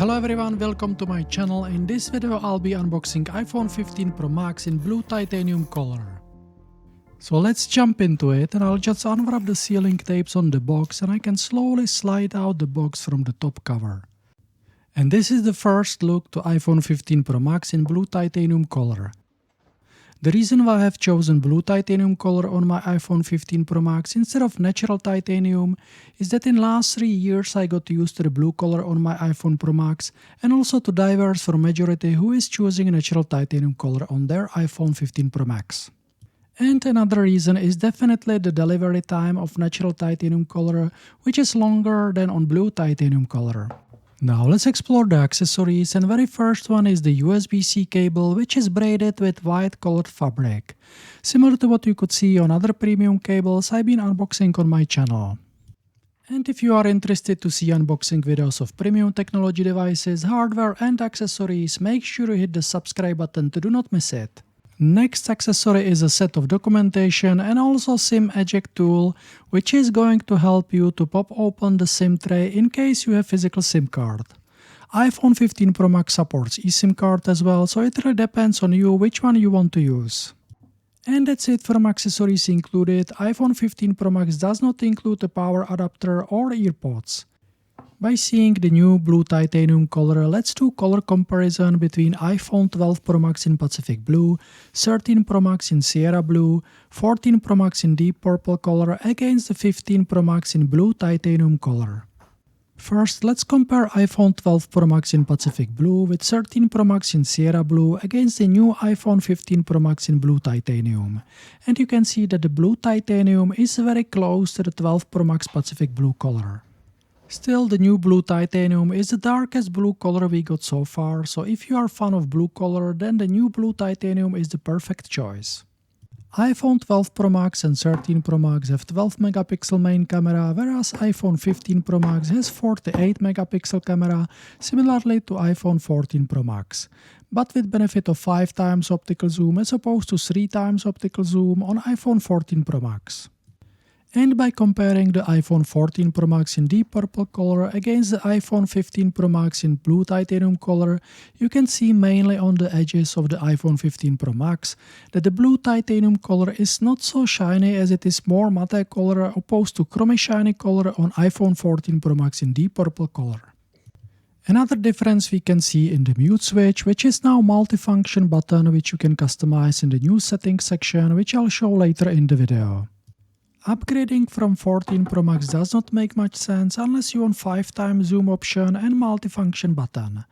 Hello everyone, welcome to my channel. In this video I'll be unboxing iPhone 15 Pro Max in blue titanium color. So let's jump into it, and I'll just unwrap the sealing tapes on the box and I can slowly slide out the box from the top cover. And this is the first look to iPhone 15 Pro Max in blue titanium color. The reason why I have chosen blue titanium color on my iPhone 15 Pro Max instead of natural titanium is that in last 3 years I got used to the blue color on my iPhone Pro Max, and also to divers for majority who is choosing natural titanium color on their iPhone 15 Pro Max. And another reason is definitely the delivery time of natural titanium color, which is longer than on blue titanium color. Now let's explore the accessories, and very first one is the USB-C cable, which is braided with white colored fabric. Similar to what you could see on other premium cables I've been unboxing on my channel. And if you are interested to see unboxing videos of premium technology devices, hardware and accessories, make sure you hit the subscribe button to do not miss it. Next accessory is a set of documentation and also SIM eject tool, which is going to help you to pop open the SIM tray in case you have physical SIM card. iPhone 15 Pro Max supports eSIM card as well, so it really depends on you which one you want to use. And that's it from accessories included. iPhone 15 Pro Max does not include a power adapter or earpods. By seeing the new blue titanium color, let's do color comparison between iPhone 12 Pro Max in Pacific Blue, 13 Pro Max in Sierra Blue, 14 Pro Max in Deep Purple color against the 15 Pro Max in blue titanium color. First, let's compare iPhone 12 Pro Max in Pacific Blue with 13 Pro Max in Sierra Blue against the new iPhone 15 Pro Max in blue titanium. And you can see that the blue titanium is very close to the 12 Pro Max Pacific Blue color. Still, the new blue titanium is the darkest blue color we got so far, so if you are a fan of blue color, then the new blue titanium is the perfect choice. iPhone 12 Pro Max and 13 Pro Max have 12 megapixel main camera, whereas iPhone 15 Pro Max has 48 megapixel camera, similarly to iPhone 14 Pro Max, but with benefit of 5 times optical zoom as opposed to 3 times optical zoom on iPhone 14 Pro Max. And by comparing the iPhone 14 Pro Max in deep purple color against the iPhone 15 Pro Max in blue titanium color, you can see mainly on the edges of the iPhone 15 Pro Max that the blue titanium color is not so shiny, as it is more matte color opposed to chromey shiny color on iPhone 14 Pro Max in deep purple color. Another difference we can see in the mute switch, which is now multifunction button which you can customize in the new settings section, which I'll show later in the video. Upgrading from 14 Pro Max does not make much sense unless you want 5 times zoom option and multifunction button.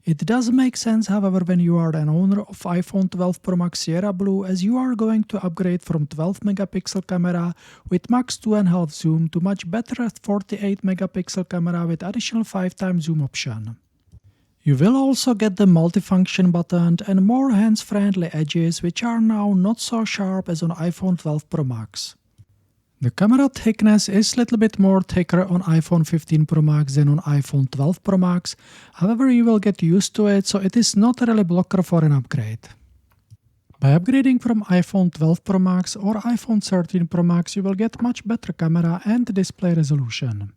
It does make sense, however, when you are an owner of iPhone 12 Pro Max Sierra Blue, as you are going to upgrade from 12 megapixel camera with max 2.5 zoom to much better 48 megapixel camera with additional 5 times zoom option. You will also get the multifunction button and more hands-friendly edges, which are now not so sharp as on iPhone 12 Pro Max. The camera thickness is a little bit more thicker on iPhone 15 Pro Max than on iPhone 12 Pro Max, however you will get used to it, so it is not really a blocker for an upgrade. By upgrading from iPhone 12 Pro Max or iPhone 13 Pro Max, you will get much better camera and display resolution.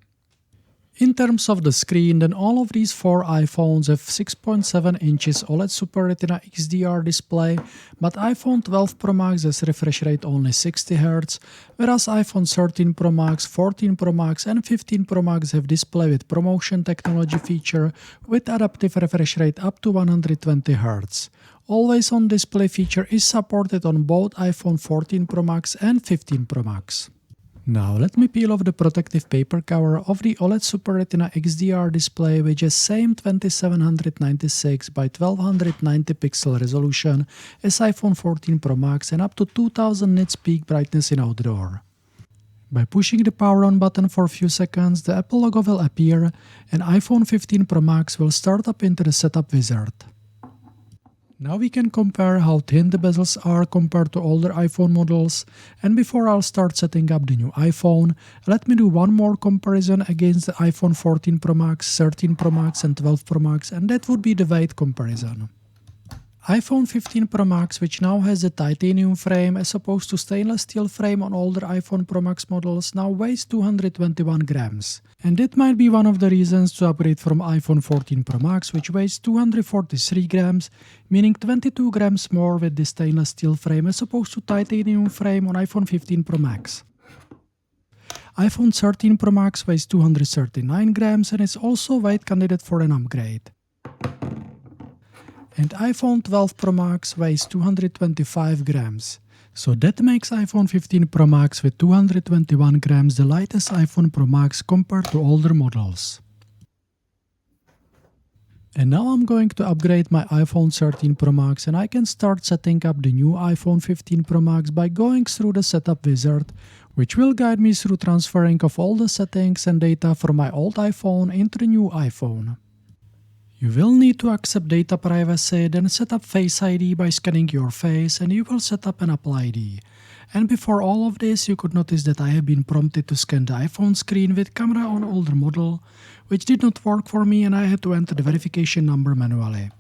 In terms of the screen, then all of these 4 iPhones have 6.7 inches OLED Super Retina XDR display, but iPhone 12 Pro Max has refresh rate only 60 Hz, whereas iPhone 13 Pro Max, 14 Pro Max and 15 Pro Max have display with ProMotion technology feature with adaptive refresh rate up to 120 Hz. Always on display feature is supported on both iPhone 14 Pro Max and 15 Pro Max. Now let me peel off the protective paper cover of the OLED Super Retina XDR display, which has same 2796 by 1290 pixel resolution as iPhone 14 Pro Max and up to 2000 nits peak brightness in outdoor. By pushing the power on button for a few seconds, the Apple logo will appear and iPhone 15 Pro Max will start up into the setup wizard. Now we can compare how thin the bezels are compared to older iPhone models, and before I'll start setting up the new iPhone, let me do one more comparison against the iPhone 14 Pro Max, 13 Pro Max and 12 Pro Max, and that would be the weight comparison. iPhone 15 Pro Max, which now has a titanium frame as opposed to stainless steel frame on older iPhone Pro Max models, now weighs 221 grams. And that might be one of the reasons to upgrade from iPhone 14 Pro Max, which weighs 243 grams, meaning 22 grams more with the stainless steel frame as opposed to titanium frame on iPhone 15 Pro Max. iPhone 13 Pro Max weighs 239 grams and is also weight candidate for an upgrade. And iPhone 12 Pro Max weighs 225 grams. So that makes iPhone 15 Pro Max with 221 grams the lightest iPhone Pro Max compared to older models. And now I'm going to upgrade my iPhone 13 Pro Max, and I can start setting up the new iPhone 15 Pro Max by going through the setup wizard, which will guide me through transferring of all the settings and data from my old iPhone into the new iPhone. You will need to accept data privacy, then set up Face ID by scanning your face, and you will set up an Apple ID. And before all of this, you could notice that I have been prompted to scan the iPhone screen with camera on older model, which did not work for me, and I had to enter the verification number manually.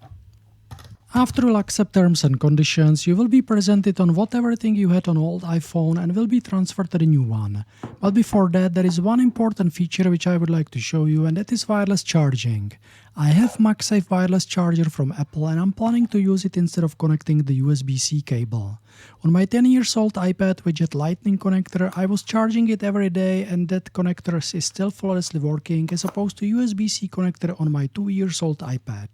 After you'll accept terms and conditions, you will be presented on what everything you had on old iPhone and will be transferred to the new one. But before that, there is one important feature which I would like to show you, and that is wireless charging. I have MagSafe wireless charger from Apple, and I'm planning to use it instead of connecting the USB-C cable. On my 10 years old iPad with jet lightning connector, I was charging it every day, and that connector is still flawlessly working as opposed to USB-C connector on my 2 years old iPad.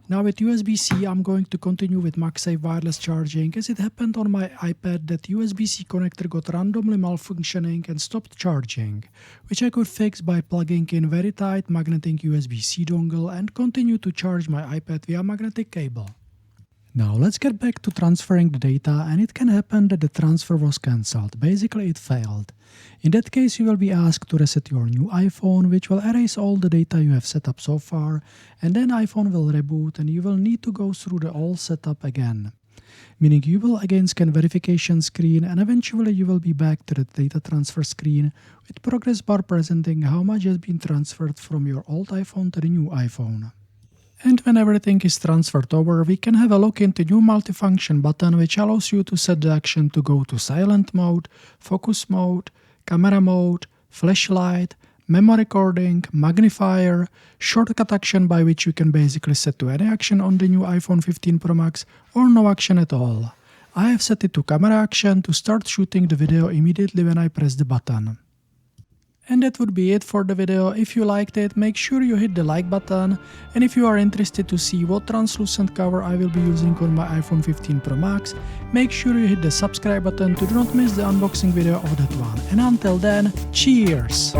Now with USB-C, I'm going to continue with MagSafe wireless charging, as it happened on my iPad that USB-C connector got randomly malfunctioning and stopped charging, which I could fix by plugging in very tight magnetic USB-C dongle and continue to charge my iPad via magnetic cable. Now let's get back to transferring the data, and it can happen that the transfer was cancelled. Basically it failed. In that case, you will be asked to reset your new iPhone, which will erase all the data you have set up so far, and then iPhone will reboot and you will need to go through the whole setup again. Meaning you will again scan verification screen, and eventually you will be back to the data transfer screen with progress bar presenting how much has been transferred from your old iPhone to the new iPhone. And when everything is transferred over, we can have a look into new multifunction button, which allows you to set the action to go to silent mode, focus mode, camera mode, flashlight, memory recording, magnifier, shortcut action by which you can basically set to any action on the new iPhone 15 Pro Max or no action at all. I have set it to camera action to start shooting the video immediately when I press the button. And that would be it for the video. If you liked it, make sure you hit the like button, and if you are interested to see what translucent cover I will be using on my iPhone 15 Pro Max, make sure you hit the subscribe button to do not miss the unboxing video of that one. And until then, cheers!